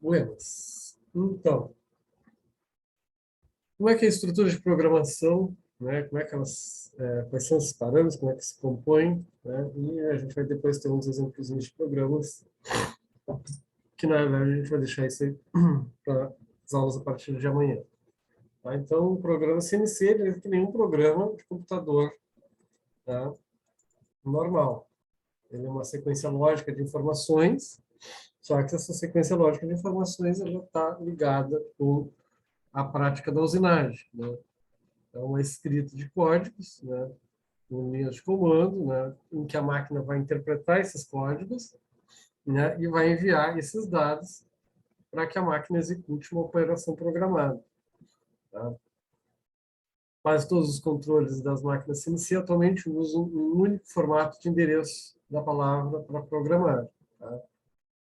Buenas. Então, como é que é a estrutura de programação, né? Como é que elas, quais são os parâmetros, como é que se compõem, né? E a gente vai depois ter uns exemplos de programas que, na verdade, a gente vai deixar isso aí para as aulas a partir de amanhã. Tá? Então, o programa CNC ele é que nem um programa de computador, tá? Normal. Ele é uma sequência lógica de informações, só que essa sequência lógica de informações ela está ligada com a prática da usinagem, né? É uma escrita de códigos, né, com linhas de comando, né, em que a máquina vai interpretar esses códigos, né, e vai enviar esses dados para que a máquina execute uma operação programada. Tá? Quase todos os controles das máquinas CNC atualmente usam um único formato de endereço da palavra para programar. Tá?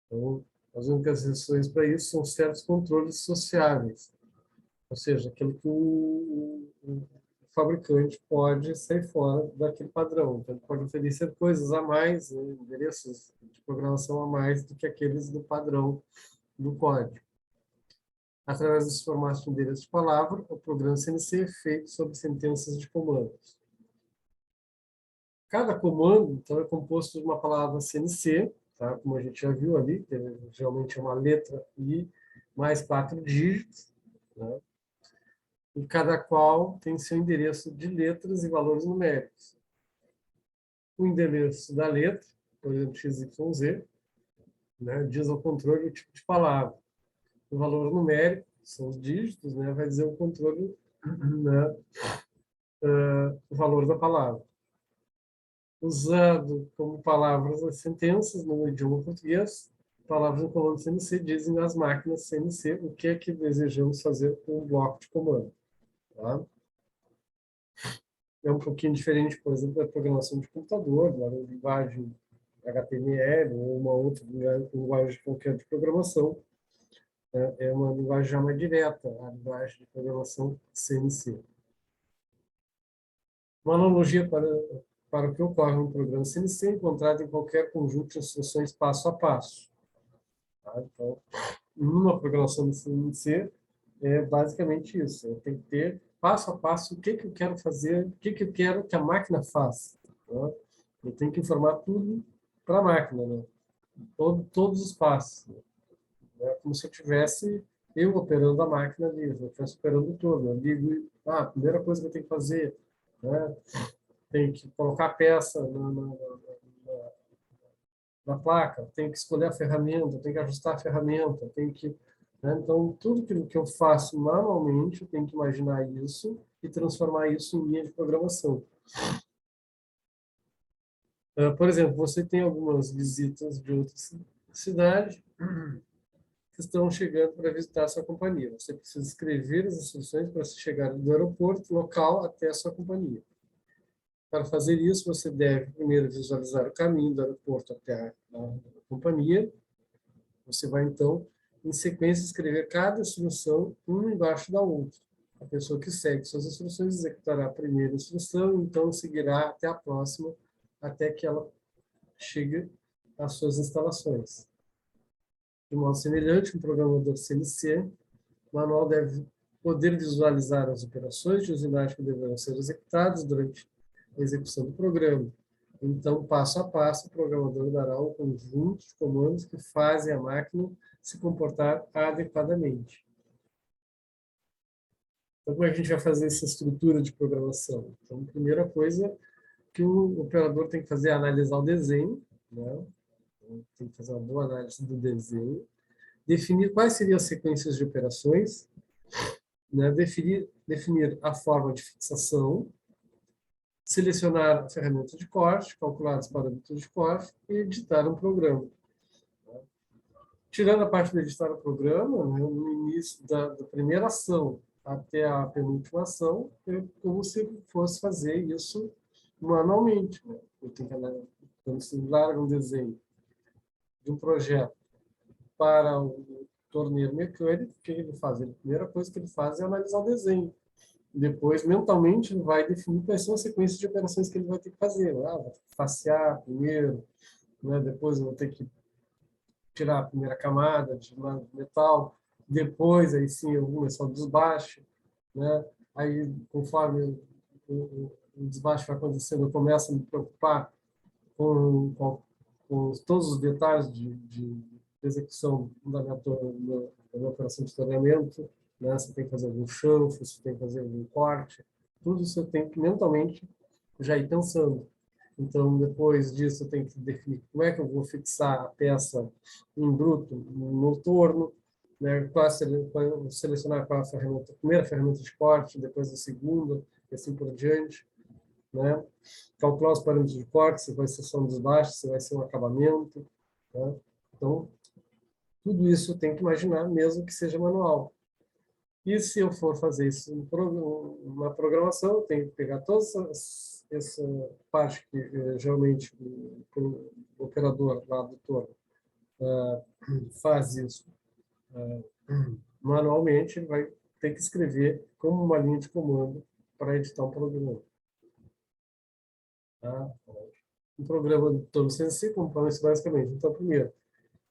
Então, as únicas exceções para isso são certos controles sociáveis, ou seja, aquilo que o fabricante pode sair fora daquele padrão. Então, ele pode oferecer coisas a mais, né, endereços de programação a mais do que aqueles do padrão do código. Através desse formato de endereço de palavra, o programa CNC é feito sobre sentenças de comandos. Cada comando, então, é composto de uma palavra CNC, tá? Como a gente já viu ali, que geralmente é uma letra e mais 4 dígitos, né? E cada qual tem seu endereço de letras e valores numéricos. O endereço da letra, por exemplo, XYZ, né, diz ao controle o tipo de palavra. O valor numérico, são os dígitos, né, vai dizer o controle, né, o valor da palavra. Usado como palavras as sentenças no idioma português, palavras no comando CNC dizem às máquinas CNC o que é que desejamos fazer com o bloco de comando. Tá? É um pouquinho diferente, por exemplo, da programação de computador, da linguagem HTML ou uma outra linguagem qualquer de programação. É uma linguagem já mais direta, a linguagem de programação CNC. Uma analogia para o que ocorre no programa CNC é encontrada em qualquer conjunto de instruções passo a passo. Tá? Então, numa programação de CNC, é basicamente isso. Eu tenho que ter passo a passo o que eu quero fazer, o que eu quero que a máquina faça. Tá? Eu tenho que informar tudo para a máquina, né? Todos os passos. Né? É como se eu tivesse eu operando a máquina ali, eu estivesse operando o turno. Eu ligo, a primeira coisa que eu tenho que fazer, né? Tenho que colocar a peça na placa, tenho que escolher a ferramenta, tenho que ajustar a ferramenta, tenho que... Né? Então, tudo que eu faço manualmente, eu tenho que imaginar isso e transformar isso em linha de programação. Por exemplo, você tem algumas visitas de outra cidade que estão chegando para visitar a sua companhia. Você precisa escrever as instruções para se chegar do aeroporto local até a sua companhia. Para fazer isso, você deve primeiro visualizar o caminho do aeroporto até a companhia. Você vai, então, em sequência, escrever cada instrução uma embaixo da outra. A pessoa que segue suas instruções executará a primeira instrução, então seguirá até a próxima, até que ela chegue às suas instalações. De modo semelhante, um programador CNC, o manual deve poder visualizar as operações de usinagem que deverão ser executadas durante a execução do programa. Então, passo a passo, o programador dará um conjunto de comandos que fazem a máquina se comportar adequadamente. Então, como é que a gente vai fazer essa estrutura de programação? Então, a primeira coisa que o operador tem que fazer é analisar o desenho, né? Então, tem que fazer uma boa análise do desenho, definir quais seriam as sequências de operações, né? Definir a forma de fixação, selecionar a ferramenta de corte, calcular os parâmetros de corte e editar um programa. Tirando a parte de editar o programa, né, no início da primeira ação até a penúltima ação, é como se fosse fazer isso manualmente. Né? Eu tenho que analisar, quando se larga um desenho de um projeto para o torneiro mecânico, o que ele faz? A primeira coisa que ele faz é analisar o desenho. Depois, mentalmente, ele vai definir quais são as sequências de operações que ele vai ter que fazer. Vou ter que facear primeiro, né? Depois eu vou ter que tirar a primeira camada de metal, depois, aí sim, eu vou começar o desbaste, né? Aí, conforme o desbaste vai acontecendo, eu começo a me preocupar com todos os detalhes de execução da minha operação de torneamento, né? Se tem que fazer algum chanfro, se tem que fazer algum corte, tudo isso eu tenho que mentalmente já ir pensando. Então, depois disso, eu tenho que definir como é que eu vou fixar a peça em bruto no torno, né? Selecionar qual a ferramenta, a primeira ferramenta de corte, depois a segunda, e assim por diante, né? Calcular os parâmetros de corte, se vai ser só um desbaste, se vai ser um acabamento, né? Então, tudo isso eu tenho que imaginar, mesmo que seja manual. E se eu for fazer isso na programação, eu tenho que pegar toda essa parte que geralmente o operador lá do torno faz isso manualmente, ele vai ter que escrever como uma linha de comando para editar um programa. Tá? Um programa de torno CNC compõe-se basicamente. Então, primeiro,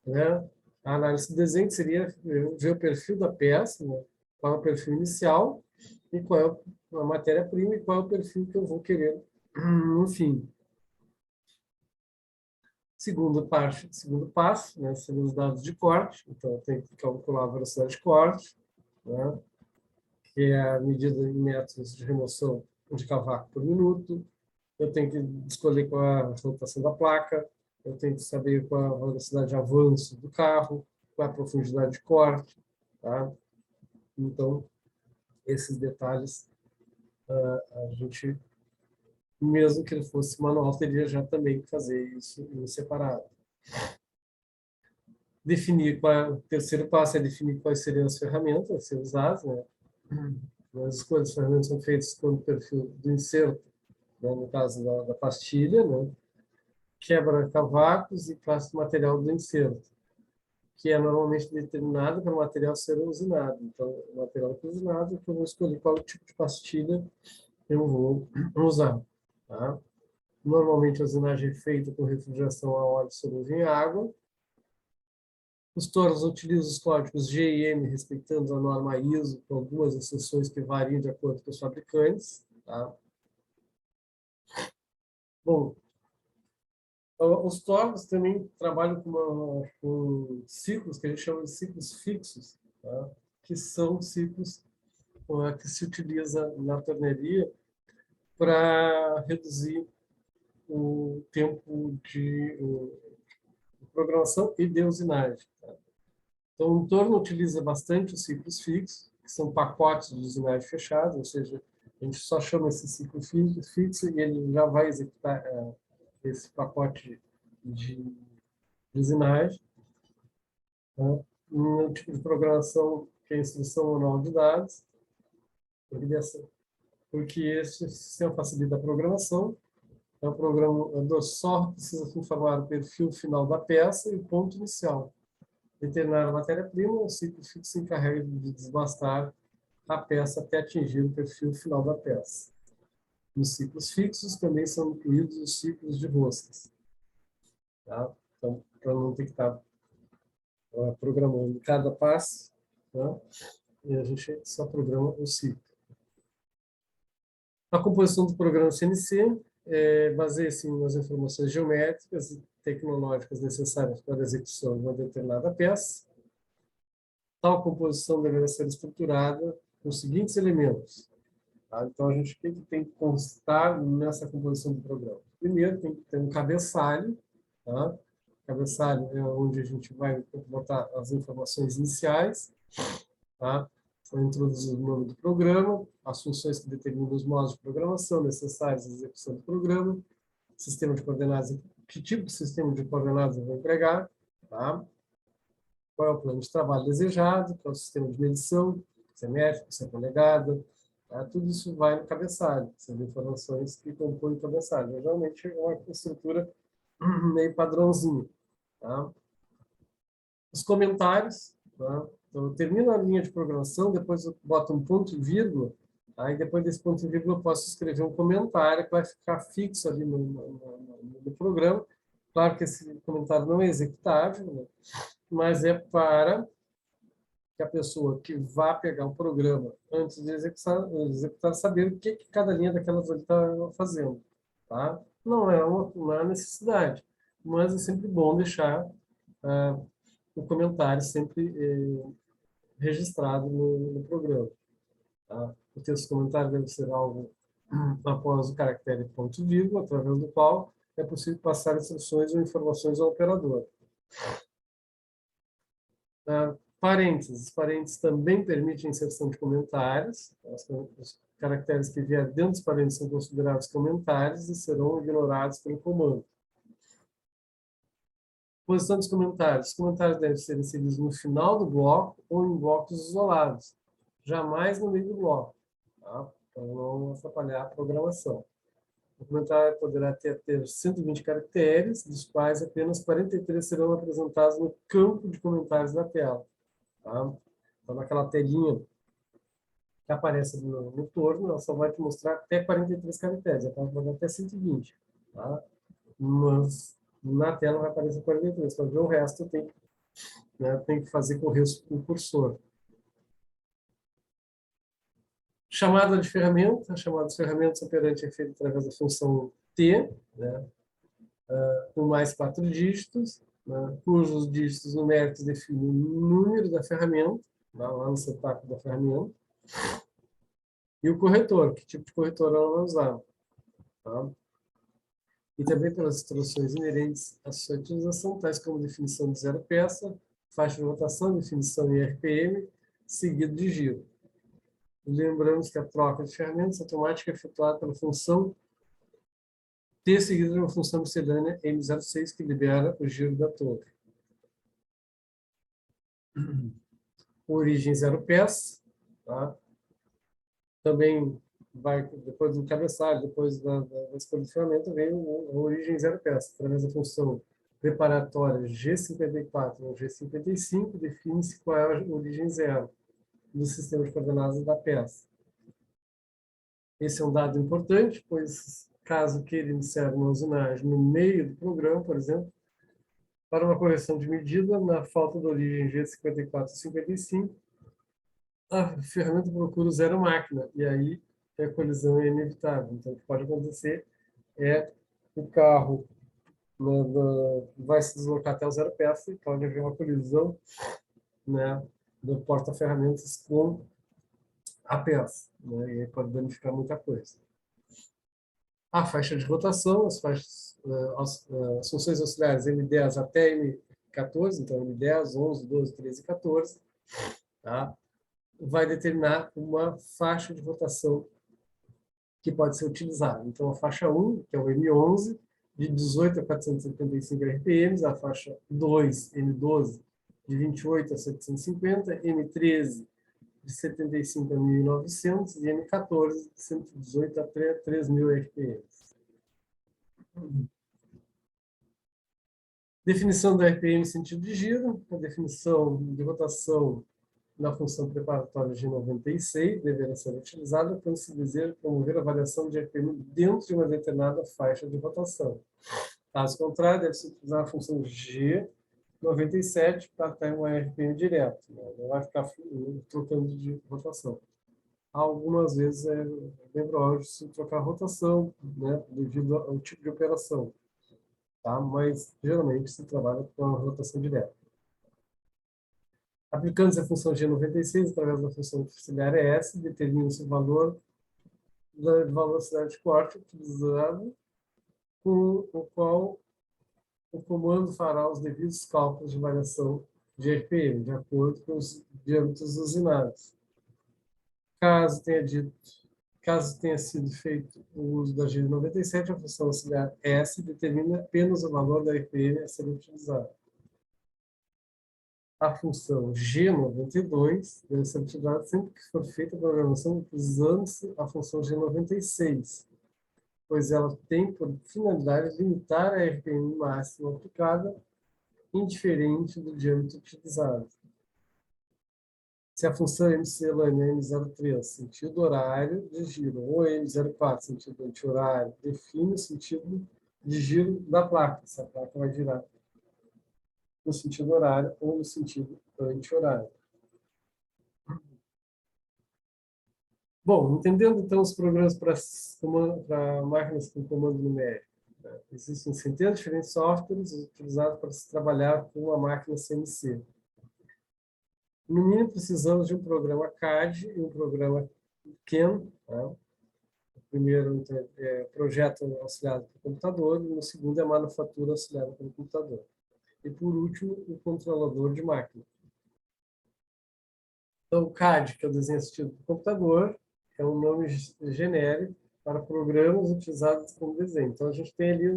né, a análise de desenho seria ver o perfil da peça, né, qual é o perfil inicial e qual é a matéria-prima e qual é o perfil que eu vou querer no fim. Segundo passo, né, seriam os dados de corte. Então, eu tenho que calcular a velocidade de corte, né, que é a medida em metros de remoção de cavaco por minuto. Eu tenho que escolher qual é a rotação da placa, eu tenho que saber qual é a velocidade de avanço do carro, qual é a profundidade de corte, tá? Então, esses detalhes, a gente, mesmo que ele fosse manual, teria já também que fazer isso em separado. Definir o terceiro passo é definir quais seriam as ferramentas a ser usadas, né? As escolhas das ferramentas são feitas com o perfil do inserto, né? No caso da pastilha, né? Quebra-cavacos e classe do material do inserto, que é normalmente determinado para o material ser usinado. Então, o material usinado, eu vou escolher qual tipo de pastilha eu vou usar. Tá? Normalmente, a usinagem é feita com refrigeração a óleo solúvel em água. Os tornos utilizam os códigos G e M, respeitando a norma ISO, com algumas exceções que variam de acordo com os fabricantes. Tá? Bom, os tornos também trabalham com ciclos que a gente chama de ciclos fixos, tá? Que são ciclos que se utiliza na torneria para reduzir o tempo de programação e de usinagem. Tá? Então, o torno utiliza bastante os ciclos fixos, que são pacotes de usinagem fechados, ou seja, a gente só chama esse ciclo fixo e ele já vai executar esse pacote de usinagem. Tá? Um tipo de programação que é a instrução manual de dados, porque esse sistema facilita a programação. O programador só precisa informar o perfil final da peça e o ponto inicial. Determinar a matéria-prima, o ciclo fixo se encarrega de desbastar a peça até atingir o perfil final da peça. Nos ciclos fixos também são incluídos os ciclos de roscas. Tá? Então, para não ter que estar programando cada passo, tá? E a gente só programa o ciclo. A composição do programa CNC baseia-se nas informações geométricas e tecnológicas necessárias para a execução de uma determinada peça. Tal composição deverá ser estruturada com os seguintes elementos. Tá? Então, o que tem que constar nessa composição do programa? Primeiro, tem que ter um cabeçalho. Tá? Cabeçalho é onde a gente vai botar as informações iniciais. Tá? Foi introduzido o nome do programa, as funções que determinam os modos de programação necessários à execução do programa, sistema de coordenadas, que tipo de sistema de coordenadas eu vou empregar, tá? Qual é o plano de trabalho desejado, qual é o sistema de medição, se é métrico, se é polegada, tá? Tudo isso vai no cabeçalho, são informações que compõem o cabeçalho. Geralmente é uma estrutura meio padrãozinha. Tá? Os comentários, tá? Então, eu termino a linha de programação, depois eu boto um ponto e vírgula, aí depois desse ponto e vírgula eu posso escrever um comentário que vai ficar fixo ali no programa. Claro que esse comentário não é executável, né? mas é para que a pessoa que vá pegar o programa antes de executar saber o que cada linha daquelas ali está fazendo. Tá? Não é necessidade, mas é sempre bom deixar o comentário sempre registrado no programa. Tá? O texto comentário deve ser algo após o caractere ponto e vírgula, através do qual é possível passar instruções ou informações ao operador. Parênteses. Parênteses também permitem inserção de comentários. Os caracteres que vierem dentro dos parênteses são considerados comentários e serão ignorados pelo comando. Posição dos comentários. Os comentários devem ser inseridos no final do bloco ou em blocos isolados. Jamais no meio do bloco, tá? Para não atrapalhar a programação. O comentário poderá ter 120 caracteres, dos quais apenas 43 serão apresentados no campo de comentários da tela. Tá? Então, naquela telinha que aparece no torno, ela só vai te mostrar até 43 caracteres, ela pode mandar até 120. Tá? Mas na tela vai aparecer 43. Para ver o resto, tem que fazer correr o cursor. Chamada de ferramenta. A chamada de ferramentas operante é feita através da função T, né? Com mais 4 dígitos, né? Cujos dígitos numéricos definem o número da ferramenta, lá no setup da ferramenta. E o corretor, que tipo de corretor ela vai usar. Tá? E também pelas instruções inerentes à sua utilização, tais como definição de zero peça, faixa de rotação, definição em RPM, seguido de giro. Lembramos que a troca de ferramentas automática é efetuada pela função T, seguida de uma função miscelânea M06, que libera o giro da torre. Origem zero peça, tá? Também vai, depois do cabeçalho, depois da escolha de ferramenta, vem a origem zero peça. Através da função preparatória G54 ou G55, define-se qual é a origem zero do sistema de coordenadas da peça. Esse é um dado importante, pois caso queira iniciar uma usinagem no meio do programa, por exemplo, para uma correção de medida, na falta da origem G54 e 55, a ferramenta procura o zero máquina, e aí a colisão é inevitável. Então, o que pode acontecer é o carro vai se deslocar até o zero peça e pode haver uma colisão, né, do porta-ferramentas com a peça, né, e aí pode danificar muita coisa. A faixa de rotação, as funções auxiliares M10 até M14, então M10, 11, 12, 13 e 14, tá? Vai determinar uma faixa de rotação que pode ser utilizada. Então, a faixa 1, que é o M11, de 18 a 475 RPM, a faixa 2, M12, de 28 a 750, M13, de 75 a 1.900, e M14, de 118 a 3.000 RPM. Definição do RPM em sentido de giro, a definição de rotação na função preparatória G96 deverá ser utilizada quando se deseja promover a variação de RPM dentro de uma determinada faixa de rotação. Caso contrário, deve-se utilizar a função G97 para ter um RPM direto, né? Não vai ficar trocando de rotação. Algumas vezes é bem provável se trocar a rotação, né, devido ao tipo de operação. Tá? Mas geralmente se trabalha com a rotação direta. Aplicando-se a função G96 através da função auxiliar ES, determina-se o valor da velocidade de corte utilizado, com o qual o comando fará os devidos cálculos de variação de RPM, de acordo com os diâmetros usinados. Caso tenha sido feito o uso da G97, a função auxiliar S determina apenas o valor da RPM a ser utilizado. A função G92 deve ser utilizada sempre que for feita a programação utilizando-se a função G96, pois ela tem por finalidade limitar a RPM máxima aplicada, indiferente do diâmetro utilizado. Se a função miscelânea M03, sentido horário de giro, ou M04, sentido anti-horário, define o sentido de giro da placa, se a placa vai girar no sentido horário ou no sentido anti-horário. Bom, entendendo então os programas para máquinas com comando numérico, né? Existem centenas de diferentes softwares utilizados para se trabalhar com uma máquina CNC. No mínimo, precisamos de um programa CAD e um programa CAM. Tá? O primeiro então, é projeto auxiliado pelo computador, e no segundo é manufatura auxiliada pelo computador. E, por último, o controlador de máquina. Então, o CAD, que é o desenho assistido por computador, é um nome genérico para programas utilizados como desenho. Então, a gente tem ali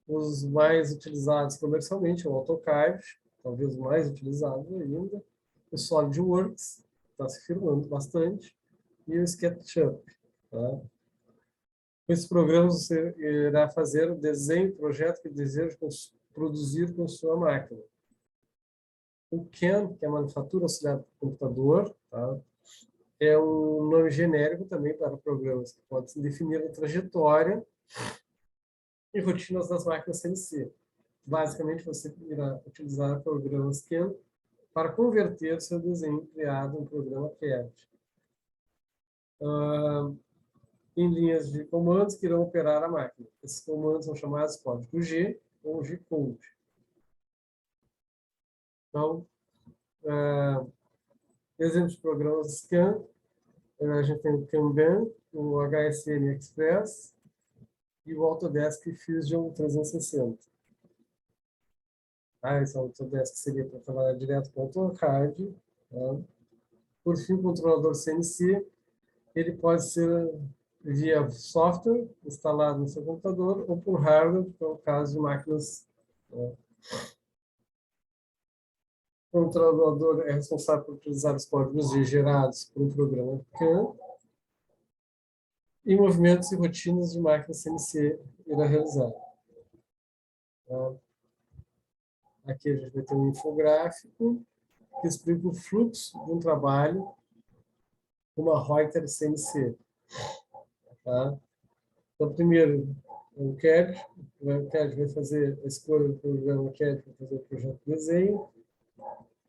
os mais utilizados comercialmente, o AutoCAD, talvez o mais utilizado ainda, o SolidWorks, está se firmando bastante, e o SketchUp. Tá? Com esses programas, você irá fazer o desenho, o projeto que deseja produzir com sua máquina. O CAM, que é a manufatura auxiliar do computador, tá? É um nome genérico também para programas que podem definir a trajetória e rotinas das máquinas CNC. Basicamente, você irá utilizar programas CAM para converter seu desenho criado em programa CAD. Em linhas de comandos que irão operar a máquina. Esses comandos são chamados código G ou G-Code. Então, exemplos de programas CAM, a gente tem o Kanban, o HSM Express e o Autodesk Fusion 360. Esse Autodesk seria para trabalhar direto com o AutoCAD. Tá? Por fim, o controlador CNC, ele pode ser via software instalado no seu computador ou por hardware, que é o caso de máquinas. O controlador é responsável por utilizar os códigos gerados por um programa CAM e movimentos e rotinas de máquina CNC irá realizar. Aqui a gente vai ter um infográfico que explica o fluxo de um trabalho com uma Reuter CNC. Tá? Então, primeiro, o CAD vai fazer a escolha do programa CAD para fazer o projeto de desenho.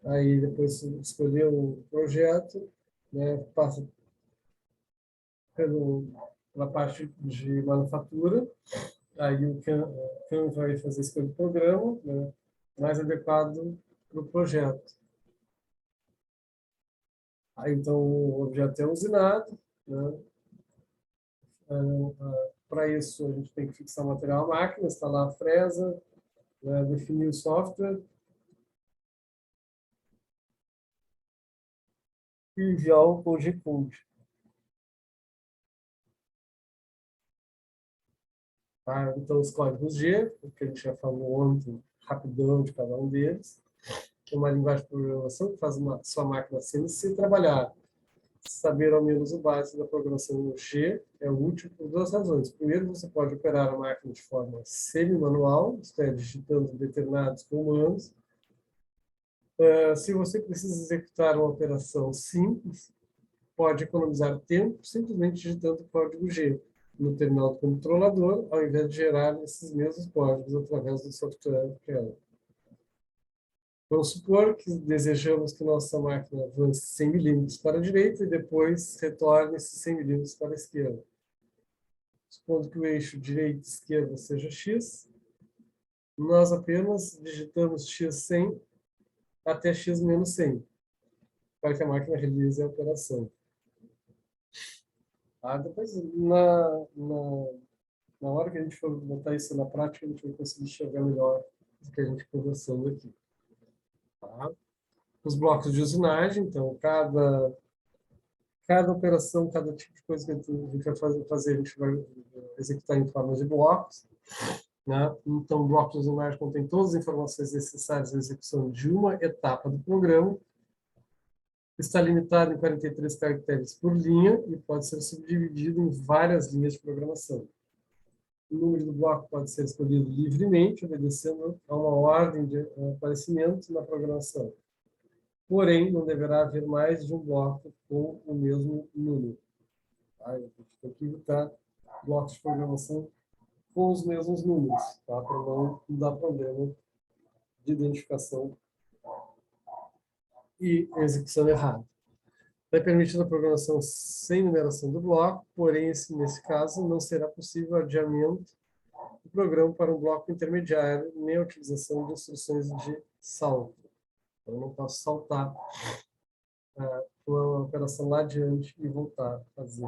Aí, depois escolher o projeto, né, passa pela parte de manufatura. Aí o CAM vai fazer a escolha do programa, né, mais adequado para o projeto. Aí, então, o objeto é usinado, né? Para isso, a gente tem que fixar o material à máquina, instalar a fresa, né, definir o software e enviar o Code. Tá? Então, os códigos G, que a gente já falou ontem, rapidão de cada um deles, que é uma linguagem de programação que faz sua máquina CNC trabalhar. Saber ao menos o básico da programação no G é útil por duas razões. Primeiro, você pode operar a máquina de forma semi-manual, isto é, digitando determinados comandos. Se você precisa executar uma operação simples, pode economizar tempo simplesmente digitando o código G no terminal do controlador, ao invés de gerar esses mesmos códigos através do software kernel. Vamos supor que desejamos que nossa máquina avance 100 milímetros para a direita e depois retorne esses 100 milímetros para a esquerda. Supondo que o eixo direita e esquerda seja x, nós apenas digitamos x100 até x menos 100, para que a máquina realize a operação. Depois, na hora que a gente for botar isso na prática, a gente vai conseguir enxergar melhor o que a gente está conversando aqui. Tá? Os blocos de usinagem, então, cada operação, cada tipo de coisa que a gente vai fazer, a gente vai executar em forma de blocos. Né? Então, o bloco de usinagem contém todas as informações necessárias à execução de uma etapa do programa. Está limitado em 43 caracteres por linha e pode ser subdividido em várias linhas de programação. O número do bloco pode ser escolhido livremente, obedecendo a uma ordem de aparecimento na programação. Porém, não deverá haver mais de um bloco com o mesmo número. A gente tem que evitar blocos de programação com os mesmos números, tá? Para não dar problema de identificação e execução errada. É permitida a programação sem numeração do bloco, porém, nesse caso, não será possível adiamento do programa para um bloco intermediário, nem a utilização de instruções de salto. Eu não posso saltar uma operação lá adiante e voltar a fazer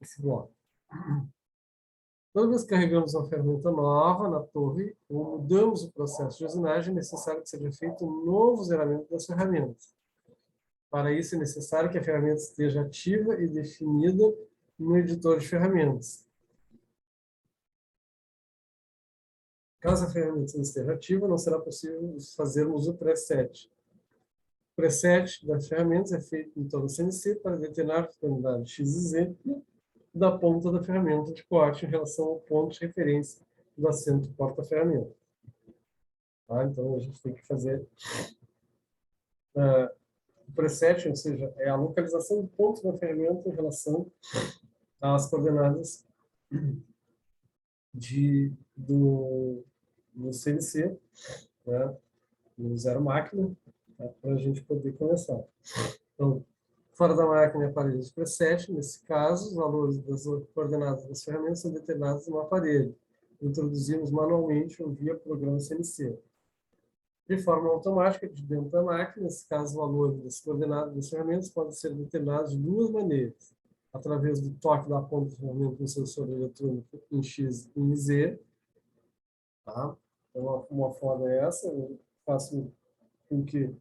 esse bloco. Toda vez que carregamos uma ferramenta nova na torre ou mudamos o processo de usinagem, é necessário que seja feito um novo zeramento das ferramentas. Para isso, é necessário que a ferramenta esteja ativa e definida no editor de ferramentas. Caso a ferramenta não esteja ativa, não será possível fazermos o preset. O preset das ferramentas é feito então no CNC para determinar a unidade X e Z da ponta da ferramenta de corte em relação ao ponto de referência do assento porta-ferramenta. Tá? Então, a gente tem que fazer o preset, ou seja, é a localização do ponto da ferramenta em relação às coordenadas do CNC, né, no zero máquina, tá, para a gente poder começar. Então, fora da máquina é aparelho de preset, nesse caso, os valores das coordenadas das ferramentas são determinados no aparelho. Introduzimos manualmente ou via programa CNC. De forma automática, de dentro da máquina, nesse caso, os valores das coordenadas das ferramentas podem ser determinados de duas maneiras. Através do toque da ponta da ferramenta no sensor eletrônico em X e em Z. Tá? Então, uma forma é essa, eu faço com que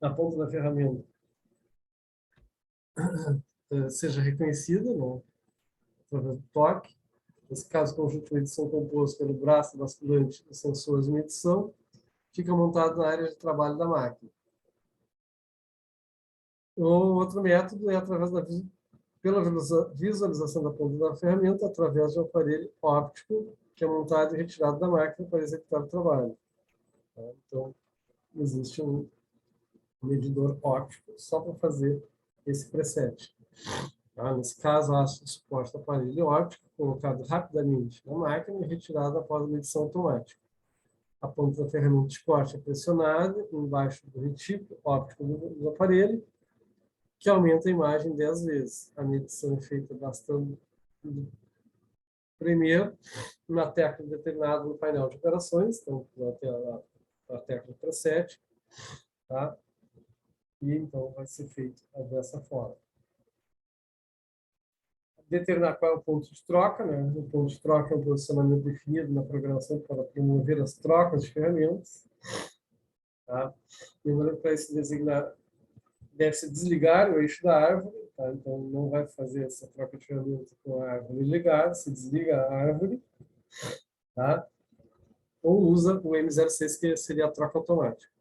a ponta da ferramenta seja reconhecida, né, através do toque. Nesse caso, o conjunto de medição composto pelo braço basculante dos sensores de medição fica montado na área de trabalho da máquina. O outro método é através pela visualização da ponta da ferramenta através de um aparelho óptico que é montado e retirado da máquina para executar o trabalho. Então, existe um medidor óptico só para fazer esse preset. Nesse caso, há suporte do aparelho óptico colocado rapidamente na máquina e retirado após a medição automática. A ponta da ferramenta de corte é pressionada embaixo do retículo óptico do aparelho, que aumenta a imagem 10 vezes. A medição é feita bastando primeiro na tecla determinada no painel de operações, então a tecla preset, tá? E então vai ser feito dessa forma. Determinar qual é o ponto de troca, né? O ponto de troca é um posicionamento definido na programação para promover as trocas de ferramentas. Tá? Lembrando que para isso designar, deve-se desligar o eixo da árvore, tá? Então não vai fazer essa troca de ferramentas com a árvore ligada, se desliga a árvore, tá? Ou usa o M06, que seria a troca automática.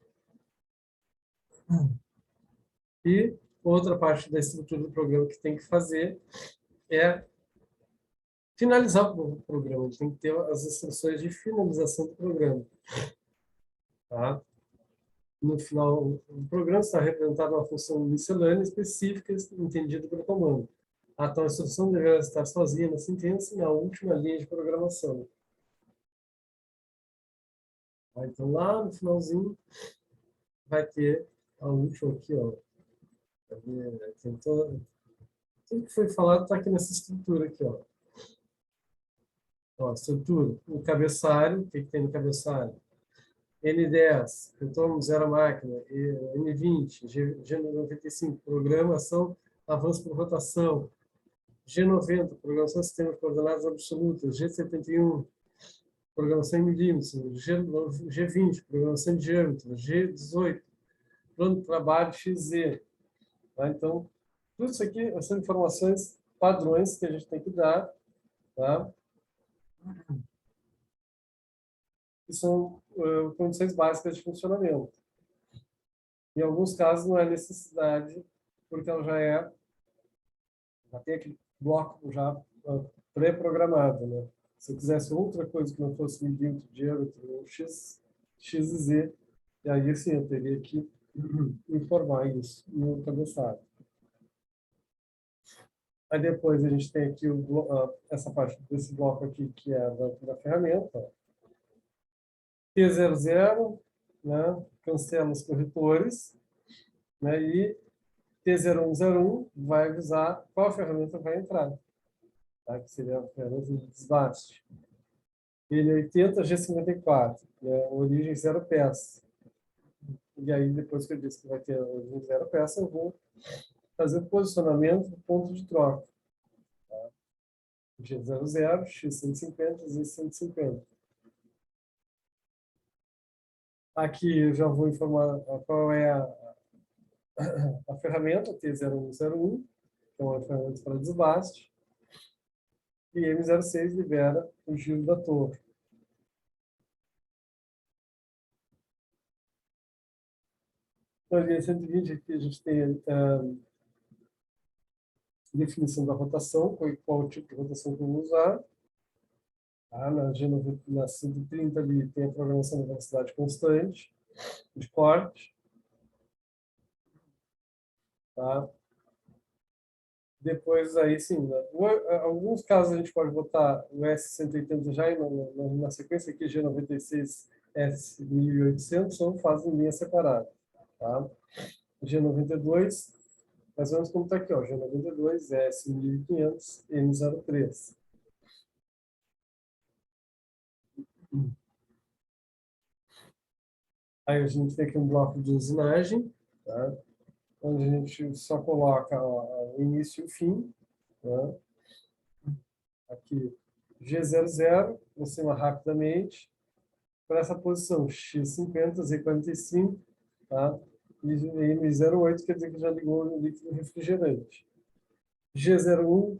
E outra parte da estrutura do programa que tem que fazer é finalizar o programa. Tem que ter as instruções de finalização do programa. Tá? No final, o programa está representado uma função miscelânea específica entendida pelo comando. A tal instrução deverá estar sozinha na sentença na última linha de programação. Então, lá no finalzinho, vai ter a última aqui, ó. Tem tudo que foi falado está aqui nessa estrutura aqui, ó. Ó, estrutura, o cabeçalho, o que tem no cabeçalho? N10, retorno zero máquina, N20, G95, programação, avanço por rotação, G90, programação de sistema de coordenadas absolutas, G71, programação em milímetros, G20, programação em diâmetro, G18, plano de trabalho XZ. Tá? Então, tudo isso aqui são informações padrões que a gente tem que dar, tá? Que são condições básicas de funcionamento. Em alguns casos não é necessidade, porque ela já tem aquele bloco já pré-programado, né? Se eu quisesse outra coisa que não fosse milímetro, diâmetro, X e Z, e aí sim eu teria que informar isso no cabeçalho. Aí depois a gente tem aqui essa parte desse bloco aqui, que é da ferramenta. T00, né? Cancela os corretores, né? E T0101 vai avisar qual ferramenta vai entrar, tá? Que seria a ferramenta de desbaste. N80 G54, né? Origem 0 peça. E aí, depois que eu disse que vai ter a origem 0 peça, eu vou fazer o posicionamento do ponto de troca. Tá? G00, X150, Z150. Aqui eu já vou informar qual é a ferramenta, T0101, que é uma ferramenta para desbaste. E M06 libera o giro da torre. Na linha 120 aqui a gente tem a definição da rotação, qual tipo de rotação que eu vou usar. Tá? Na 130 ali tem a programação da velocidade constante, de corte. Tá? Depois aí sim, né? Alguns casos a gente pode botar o S180 já na sequência aqui, G96, S1800, ou faz em linha separada. Tá? G92, mais ou menos como está aqui, ó, G92, S1500, M03. Aí a gente tem aqui um bloco de usinagem, tá? Onde a gente só coloca o início e o fim. Né? Aqui, G00, em cima rapidamente, para essa posição X50, Z45, tá? E M08 quer dizer que já ligou o líquido refrigerante. G01,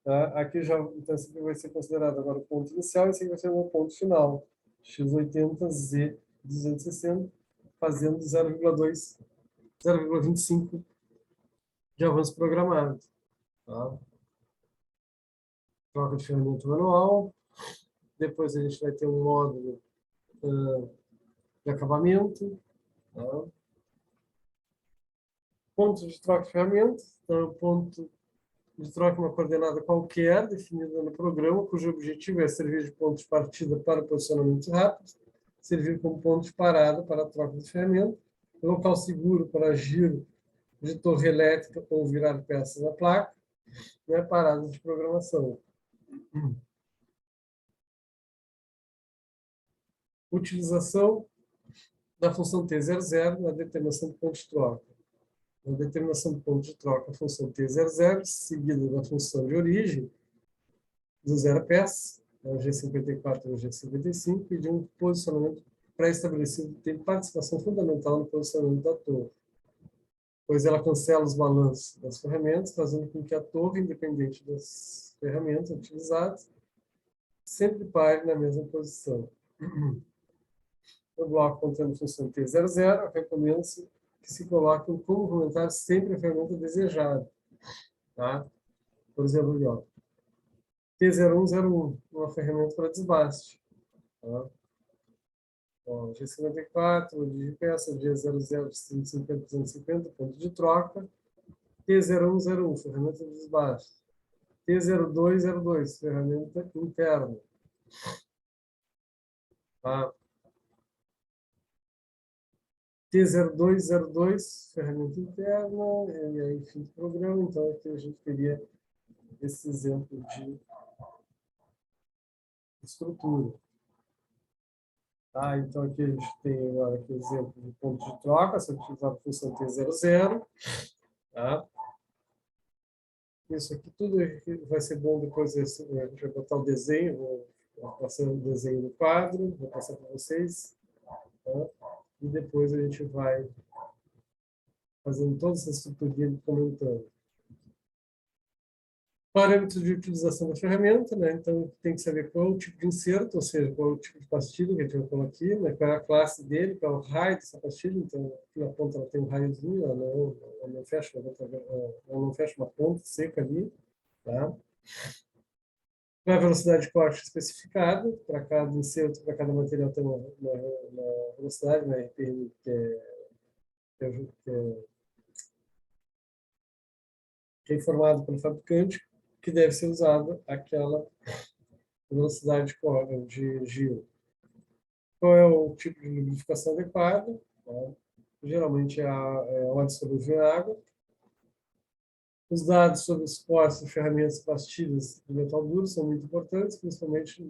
tá? Aqui já, então, esse aqui vai ser considerado agora o ponto inicial, e esse aqui vai ser o ponto final. X80, Z260, fazendo 0,2, 0,25 de avanço programado. Tá? Troca de ferramenta manual. Depois a gente vai ter um módulo de acabamento. Tá? Ponto de troca de ferramentas. Então, ponto de troca uma coordenada qualquer, definida no programa, cujo objetivo é servir de ponto de partida para posicionamento rápido, servir como ponto de parada para a troca de ferramenta, local seguro para giro de torre elétrica ou virar peças na placa, né, parada de programação. Utilização da função T00 na determinação do ponto de troca. Na determinação do ponto de troca, a função T00, seguida da função de origem, do zero peça, o G54 e o G55, e de um posicionamento pré-estabelecido que tem participação fundamental no posicionamento da torre, pois ela cancela os balanços das ferramentas, fazendo com que a torre, independente das ferramentas utilizadas, sempre pare na mesma posição. No bloco contendo a função T00, recomenda-se que se coloque como comentário sempre a ferramenta desejada. Tá? Por exemplo, ali, ó, T0101, uma ferramenta para desbaste. Tá? Ó, G54, de peça, G00, 150, 250, ponto de troca. T0101, ferramenta de desbaste. T0202, ferramenta interna. Tá? T0202, ferramenta interna, e aí fim do programa. Então, aqui a gente teria esse exemplo de estrutura. Tá? Então, aqui a gente tem agora aqui o exemplo de ponto de troca, se eu utilizar a função T00. Tá? Isso aqui tudo vai ser bom depois. A gente vai botar o desenho, vou passar o desenho do quadro, vou passar para vocês. Tá? E depois a gente vai fazendo toda essa estruturinha e comentando. Parâmetros de utilização da ferramenta, né? Então, tem que saber qual é o tipo de inserto, ou seja, qual é o tipo de pastilha que a gente vai colocar aqui, né? Qual é a classe dele, qual é o raio dessa pastilha. Então, aqui na ponta ela tem um raiozinho, ela não fecha, ela não fecha uma ponta seca ali. Tá? Uma velocidade de corte especificada, para cada inserto, para cada material tem uma velocidade, né? RPM, que é informado pelo fabricante, que deve ser usada aquela velocidade de giro. qual é o tipo de lubrificação adequada, tá? Geralmente é óleo solúvel em água. Os dados sobre os portos de ferramentas pastilhas de metal duro são muito importantes, principalmente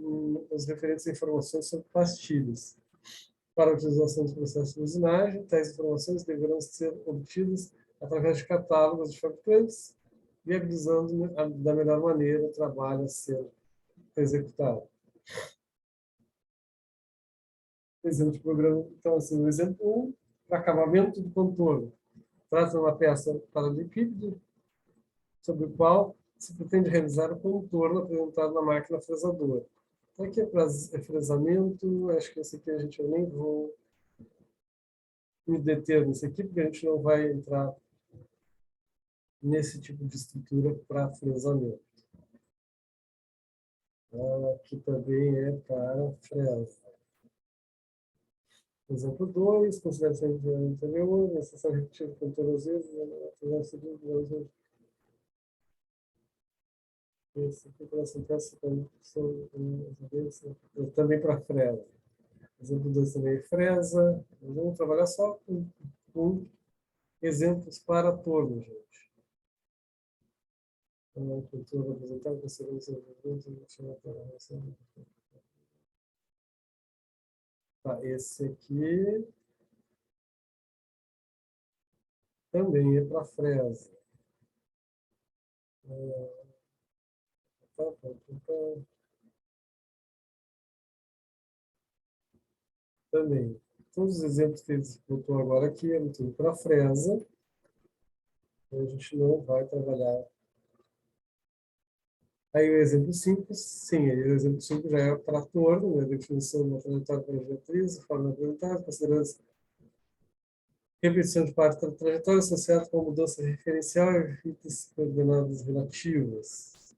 os referentes a informações sobre pastilhas. Para a utilização dos processos de usinagem, tais informações deverão ser obtidas através de catálogos de fabricantes, viabilizando da melhor maneira o trabalho a ser executado. Exemplo de programa, então, assim, o exemplo 1, para acabamento do contorno. Trata-se de uma peça paralelepípedo sobre o qual se pretende realizar o contorno apresentado na máquina fresadora. Então, aqui é para fresamento, acho que esse aqui a gente eu nem vou me deter nesse aqui, porque a gente não vai entrar nesse tipo de estrutura para fresamento. Aqui também é para fresa. Exemplo 2, consideração de anterior, necessário repetir o contorno às vezes, esse aqui para essa peça também para fresa. Exemplo 2 também é fresa. Vamos trabalhar só com exemplos para torno, gente. Cultura apresentada com segurança tá, esse aqui também é para fresa. Também. Todos os exemplos que ele botou agora aqui é tudo para fresa. A gente não vai trabalhar. Aí o exemplo 5, sim, aí o exemplo 5 já é para torno, né? Definição da trajetória para a diretriz, forma apresentada, considerando repetição de parte da trajetória associada com a mudança referencial e evitas coordenadas relativas.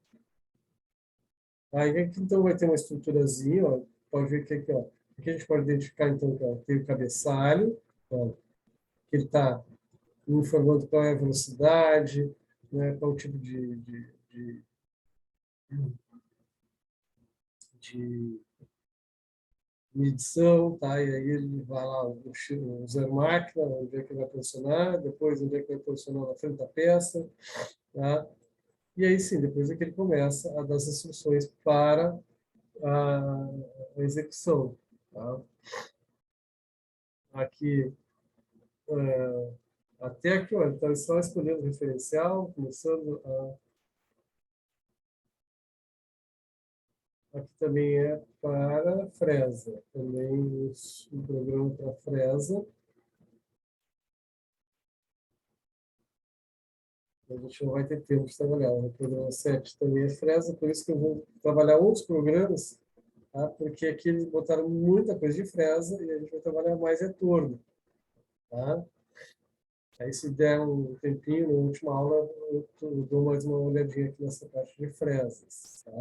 Aí aqui então vai ter uma estruturazinha, ó, pode ver que aqui, ó, aqui a gente pode identificar então que ó, tem o cabeçalho, ó, que ele está informando qual é a velocidade, né, qual o tipo de medição, tá? E aí ele vai lá usar máquina, onde é que vai posicionar, depois onde é que vai posicionar na frente da peça, tá? E aí sim, depois é que ele começa a dar as instruções para a execução, tá? Aqui, até aqui, olha, então só escolhendo o referencial, começando a... Aqui também é para fresa, também um programa para fresa. A gente não vai ter tempo de trabalhar. O programa 7 também é fresa, por isso que eu vou trabalhar outros programas, tá? Porque aqui eles botaram muita coisa de fresa e a gente vai trabalhar mais é torno, tá? Aí, se der um tempinho, na última aula, eu dou mais uma olhadinha aqui nessa parte de fresas, tá?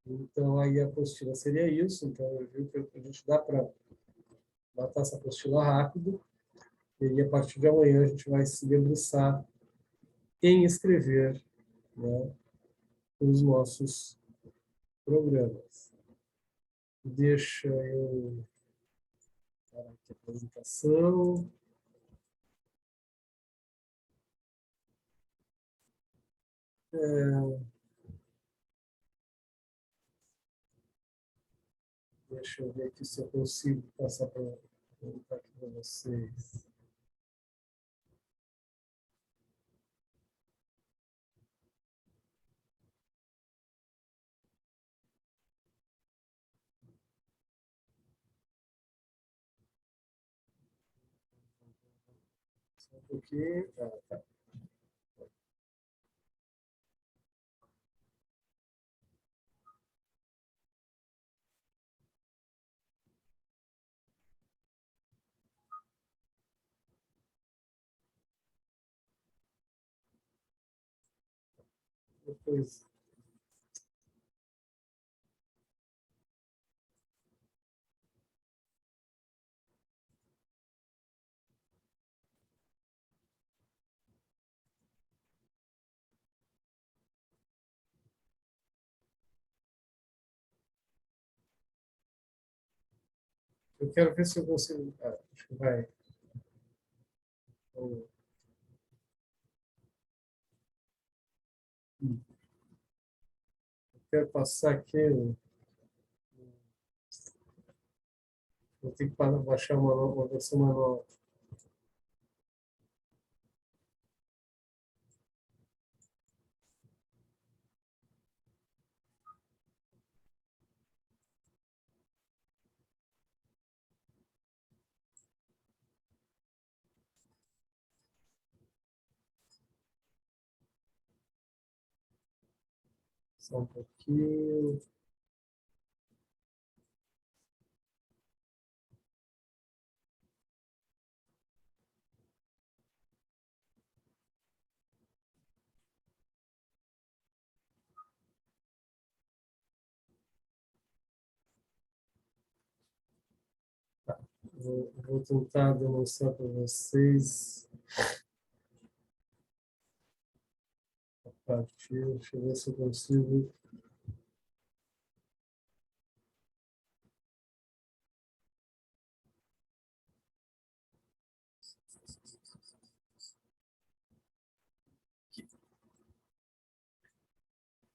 Então, aí a apostila seria isso. Então, eu vi que a gente dá para matar essa apostila rápido. E aí, a partir de amanhã, a gente vai se debruçar em escrever, né, os nossos programas. Deixa eu parar aqui a apresentação. Deixa eu ver aqui se eu consigo passar para aqui para vocês. Só um pouquinho. Tá. Depois, Eu quero ver se eu consigo. Acho que vai. Eu quero passar aqui. Vou ter que baixar uma versão manual. Só um pouquinho. Vou tentar demonstrar para vocês a partir. Deixa eu ver se eu consigo.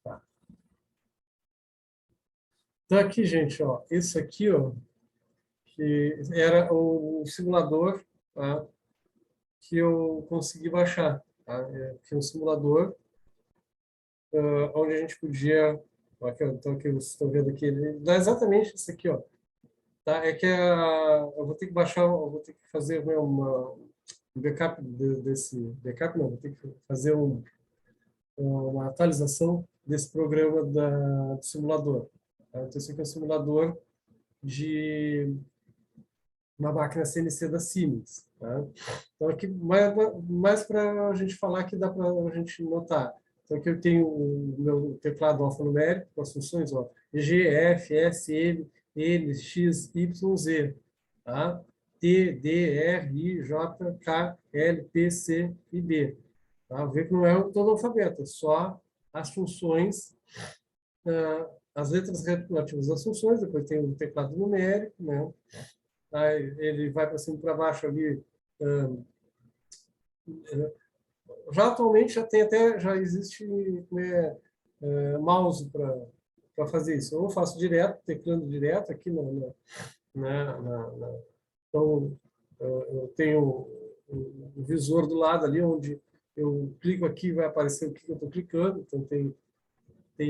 Tá. Então, aqui, gente, ó, isso aqui, ó, que era o simulador, tá, que eu consegui baixar. Tá? Que é um simulador onde a gente podia. Aqui, ó, então, aqui vocês estão vendo aqui, ele dá exatamente isso aqui, ó. Tá? É que eu vou ter que baixar, eu vou ter que fazer um backup desse. Backup não, vou ter que fazer uma atualização desse programa do simulador. Tá? Então, esse aqui é um simulador de uma máquina CNC da Siemens. Tá? Então, aqui, mais para a gente falar que dá para a gente notar. Então, aqui eu tenho o meu teclado alfanumérico com as funções ó, G, F, S, M, N, X, Y, Z. Tá? T, D, R, I, J, K, L, P, C e D. Tá? Vê que não é todo o alfabeto, é só as funções, as letras relativas às funções, depois tem o teclado numérico, né? Aí ele vai para cima e para baixo ali. Já atualmente já tem até, já existe né, mouse para fazer isso. Eu faço direto, teclando direto aqui então, eu tenho o visor do lado ali, onde eu clico aqui, vai aparecer o que eu estou clicando. Então, tem,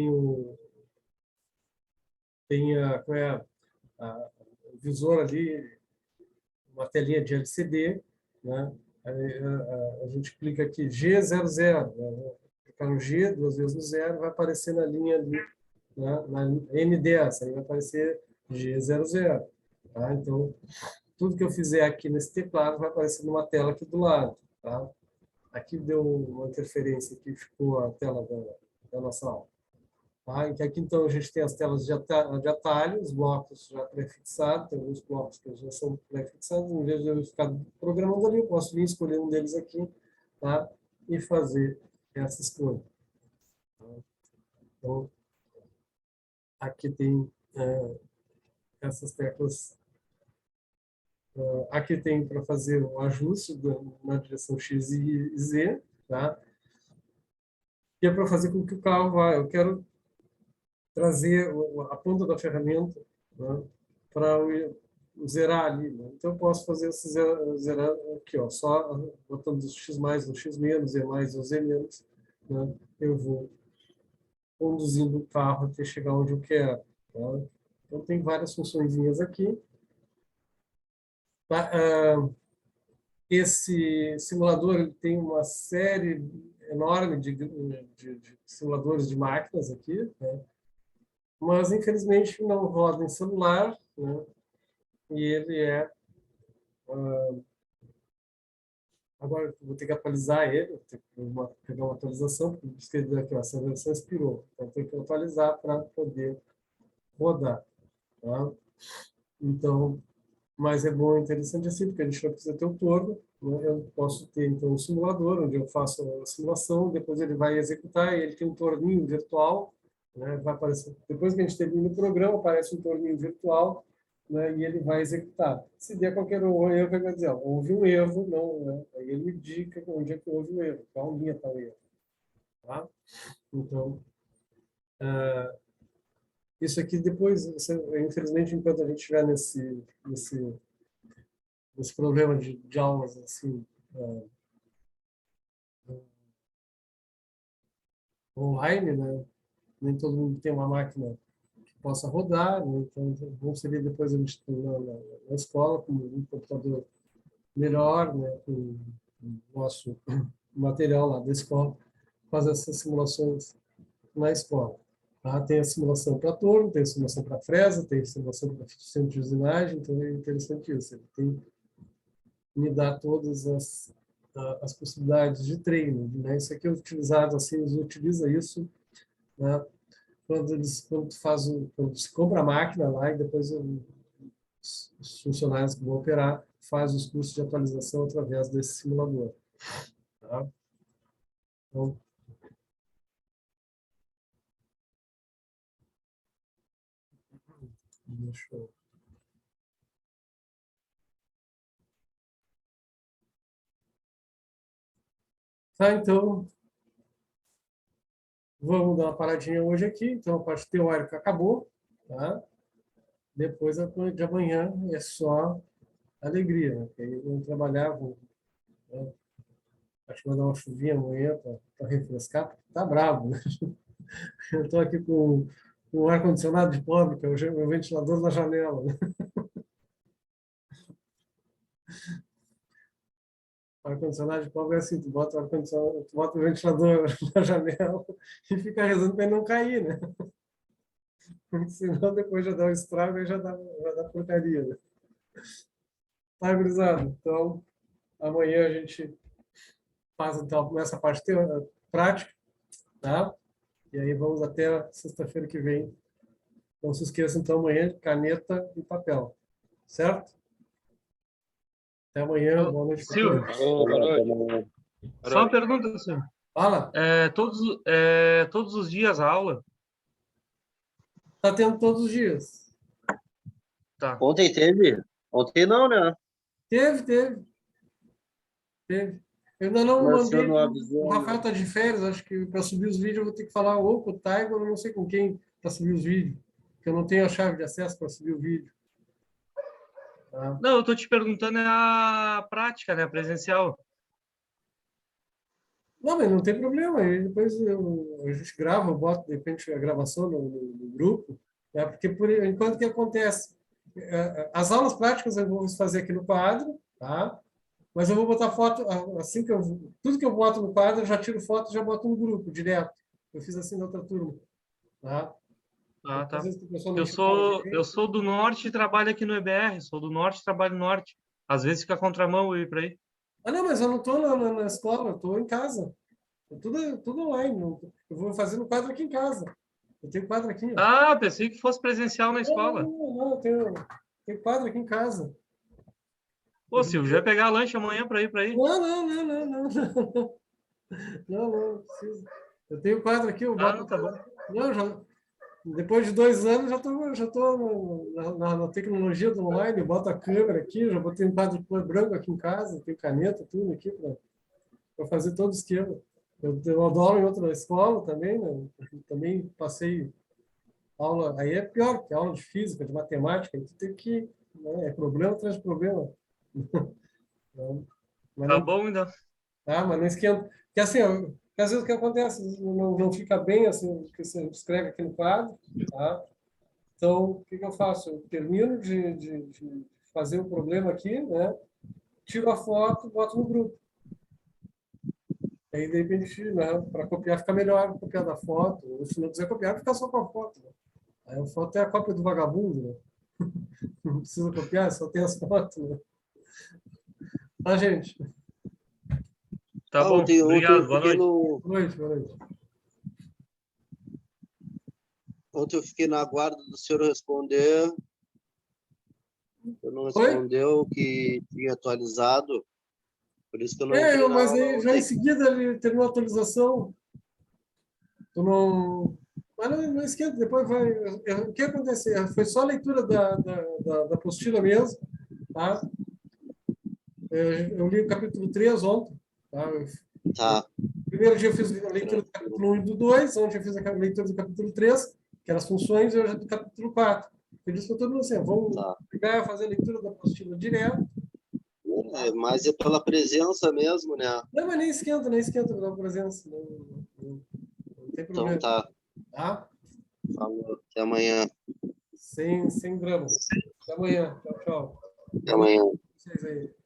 o, tem o visor ali, uma telinha de LCD, né? Aí, a gente clica aqui G00, né? Clicar no G, duas vezes no zero, vai aparecer na linha ali, né? Na N10, aí vai aparecer G00. Tá? Então, tudo que eu fizer aqui nesse teclado vai aparecer numa tela aqui do lado. Tá? Aqui deu uma interferência, aqui ficou a tela da nossa aula. Tá? E aqui, então, a gente tem as telas de atalho, os blocos já pré-fixados, tem alguns blocos que já são pré-fixados, em vez de eu ficar programando ali, eu posso vir escolher um deles aqui, tá? E fazer essa escolha. Então, aqui tem essas teclas. Aqui tem para fazer o ajuste na direção X e Z, tá? E é para fazer com que o carro vá. Eu quero trazer a ponta da ferramenta, né, para zerar ali. Né? Então, eu posso fazer esse zerar aqui, ó, só botando os X mais, o X menos, E mais, o Z menos. Né? Eu vou conduzindo o carro até chegar onde eu quero. Tá? Então, tem várias funçõezinhas aqui. Tá? Esse simulador ele tem uma série enorme de simuladores de máquinas aqui, né? Mas infelizmente não roda em celular, né? E ele agora eu vou ter que atualizar ele, vou ter que pegar uma atualização, porque diz que aqui, ó, essa versão expirou, então tem que atualizar para poder rodar, tá? Então, mas é bom, interessante assim, porque a gente não precisa ter o torno, né? Eu posso ter então um simulador onde eu faço a simulação, depois ele vai executar, e ele tem um torninho virtual, né? Vai aparecer depois que a gente termina o programa, aparece um torninho virtual né, e ele vai executar. Se der qualquer erro, ele vai dizer, ó, houve um erro, não, né? Aí ele me indica onde é que houve o erro, qual linha está o erro. Tá? Então, isso aqui depois, infelizmente, enquanto a gente estiver nesse problema de aulas assim, online, né? Nem todo mundo tem uma máquina que possa rodar, né? Então vamos seria depois a gente na escola com um computador melhor, né? Com o nosso material lá da escola, fazer essas simulações na escola. Tá? Tem a simulação para torno, tem a simulação para fresa, tem a simulação para centro de usinagem, então é interessante isso. Ele tem que me dar todas as possibilidades de treino. Né? Isso aqui é utilizado, assim, eles utilizam isso, né? Quando se compra a máquina lá e depois os funcionários que vão operar fazem os cursos de atualização através desse simulador. Tá? Então, deixa eu... Tá, então, vamos dar uma paradinha hoje aqui. Então, a parte teórica acabou. Tá? Depois, de amanhã, é só alegria. Né? Porque aí vamos trabalhar, né? Acho que vai dar uma chuvinha amanhã para refrescar, porque tá bravo. Né? Eu estou aqui com o ar-condicionado de pobre, que é o ventilador na janela. Né? O ar-condicionado de pobre é assim, tu bota o ventilador na janela e fica rezando para ele não cair, né? Porque senão depois já dá um estrago e já dá porcaria. Né? Tá, gurizada? Então, amanhã a gente faz então essa parte prática, tá? E aí vamos até sexta-feira que vem. Não se esqueça, então, amanhã, caneta e papel. Certo? Até amanhã. Boa noite para Silvio, todos. Boa noite. só uma pergunta, Silvio. Fala. Todos os dias a aula? Tá tendo todos os dias. Tá. Ontem teve? Ontem não, né? Teve. Eu ainda não Mas eu mandei. não O avisou, Rafael né? tá de férias. Acho que para subir os vídeos eu vou ter que falar ou com o Tiger, ou não sei com quem, para subir os vídeos. Porque eu não tenho a chave de acesso para subir o vídeo. Tá? Não, eu tô te perguntando a prática, né? Presencial. Não, mas não tem problema. Aí depois a gente grava, eu boto de repente a gravação no grupo. Né? Porque por enquanto o que acontece? As aulas práticas eu vou fazer aqui no quadro, tá? Mas eu vou botar foto, assim que tudo que eu boto no quadro, eu já tiro foto e já boto no grupo, direto. Eu fiz assim na outra turma, tá? Ah, Às tá. vezes o pessoal não Eu prepara sou, eu direito. sou do norte e trabalho aqui no EBR. Sou do norte e trabalho no norte. Às vezes fica contramão eu ir para aí. Ah, não, mas eu não estou na escola, eu estou em casa. É tudo online. Eu vou fazer no quadro aqui em casa. Eu tenho quadro aqui, ó. Ah, pensei que fosse presencial na Não, escola. eu tenho quadro aqui em casa. Pô, Silvio, já ia pegar lanche amanhã para ir para aí. Não. Não preciso. Eu tenho quadro aqui, eu Ah, boto. não, tá bom. Não, depois de 2 anos, já tô na tecnologia do online, eu boto a câmera aqui, já botei um quadro de cor branco aqui em casa, tenho caneta, tudo aqui para fazer todo o esquema. Eu dou aula em outra escola também, né? Também passei aula, aí é pior, que aula de física, de matemática, aí tu tem que, né, é problema atrás de problema. Não, mas Tá não, bom, então. tá, mas não esquenta. Porque assim, às vezes o que acontece, não fica bem assim, o que você escreve aqui no quadro, tá? Então, o que eu faço? Eu termino de fazer o problema aqui, né? Tiro a foto, boto no grupo. Aí, de repente, né, para copiar fica melhor copiar da foto. Ou se não quiser copiar, fica só com a foto. Né? Aí a foto é a cópia do vagabundo, né? Não precisa copiar, só tem as fotos. Né? Tá, gente? Tá Ah, bom. ontem eu Obrigado. Boa fiquei noite. no, Boa noite. ontem eu fiquei na guarda do senhor responder. Eu não Oi? respondeu que tinha atualizado, por isso que eu não entrei na Mas aula aí já em ontem. seguida ele terminou a atualização. Tu não. Mas não esquenta, depois vai. O que aconteceu? Foi só a leitura da apostila mesmo. Tá? Eu li o capítulo 3 ontem. Tá? Tá. Primeiro dia eu fiz a leitura do capítulo 1 e do 2, ontem eu fiz a leitura do capítulo 3, que eram as funções, e hoje é do capítulo 4. Eu disse para todo mundo assim: vamos pegar, fazer a leitura da apostila direto. Mas é pela presença mesmo, né? Não, mas nem esquenta pela presença. Não tem problema. Então tá. Tá? Falou. Até amanhã. Sem drama. Até amanhã. Tchau, tchau. Até amanhã. Vocês aí.